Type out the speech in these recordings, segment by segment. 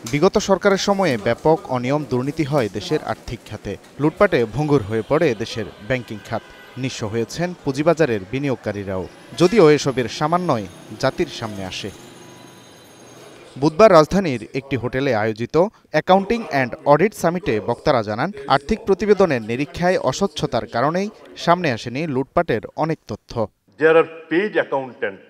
বিগত সরকারের সময়ে ব্যাপক অনিয়ম দুর্নীতি হয় দেশের আর্থিক খাতে। লুটপাটে ভঙ্গুর হয়ে পড়ে দেশের ব্যাংকিং খাত। নিঃস্ব হয়েছেন পুঁজিবাজারের বিনিয়োগকারীরাও, যদিও এসবের সামান্যই জাতির সামনে আসে। বুধবার রাজধানীর একটি হোটেলে আয়োজিত অ্যাকাউন্টিং অ্যান্ড অডিট সামিটে বক্তারা জানান, আর্থিক প্রতিবেদনের নিরীক্ষায় অস্বচ্ছতার কারণেই সামনে আসেনি লুটপাটের অনেক তথ্য। There are paid accountants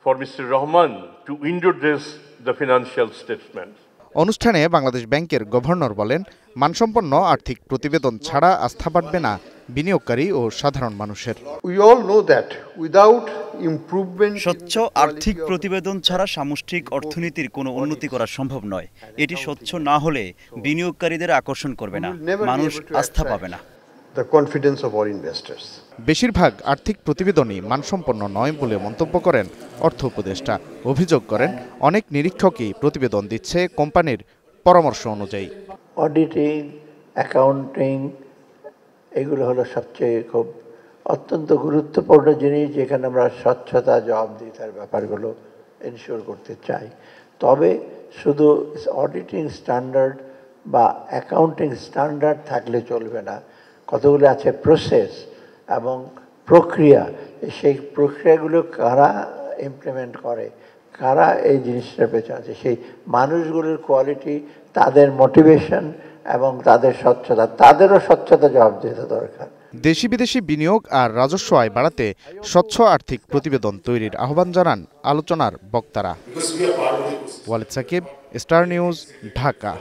for Mr. Rahman to introduce the financial statements. অনুষ্ঠানে বাংলাদেশ ব্যাংকের গভর্নর বলেন, মানসম্পন্ন আর্থিক প্রতিবেদন ছাড়া আস্থা বাড়বে না বিনিয়োগকারী ও সাধারণ মানুষের। We all know that without improvement, স্বচ্ছ আর্থিক প্রতিবেদন ছাড়া সামষ্টিক অর্থনীতির কোনো উন্নতি করা সম্ভব নয়। এটি স্বচ্ছ না হলে বিনিয়োগকারীদের আকর্ষণ করবে না, মানুষ আস্থা পাবে না। the confidence of our investors. বেশিরভাগ আর্থিক প্রতিবেদনই মানসম্পন্ন নয় বলে মন্তব্য করেন অর্থ উপদেষ্টা। অভিযোগ করেন, অনেক নিরীক্ষকই প্রতিবেদন দিচ্ছে কোম্পানির পরামর্শ অনুযায়ী। অডিটিং, অ্যাকাউন্টিং এগুলো হলো সবচেয়ে খুব অত্যন্ত গুরুত্বপূর্ণ জিনিস, যেখানে আমরা স্বচ্ছতা, জবাবদিহিতার ব্যাপারগুলো এনশিওর করতে চাই। তবে শুধু অডিটিং স্ট্যান্ডার্ড বা অ্যাকাউন্টিং স্ট্যান্ডার্ড থাকলে চলবে না। কতগুলো আছে প্রসেস এবং প্রক্রিয়া, সেই প্রক্রিয়াগুলো কারা ইমপ্লিমেন্ট করে, কারা এই জিনিসটার পেছনে আছে, সেই মানুষগুলোর কোয়ালিটি, তাদের মোটিভেশন এবং তাদের স্বচ্ছতা, তাদেরও স্বচ্ছতা জবাবদিহিতা দরকার। দেশি বিদেশি বিনিয়োগ আর রাজস্ব আয় বাড়াতে স্বচ্ছ আর্থিক প্রতিবেদন তৈরির আহ্বান জানান আলোচনার বক্তারা। Walid Sakib, Star News, Dhaka.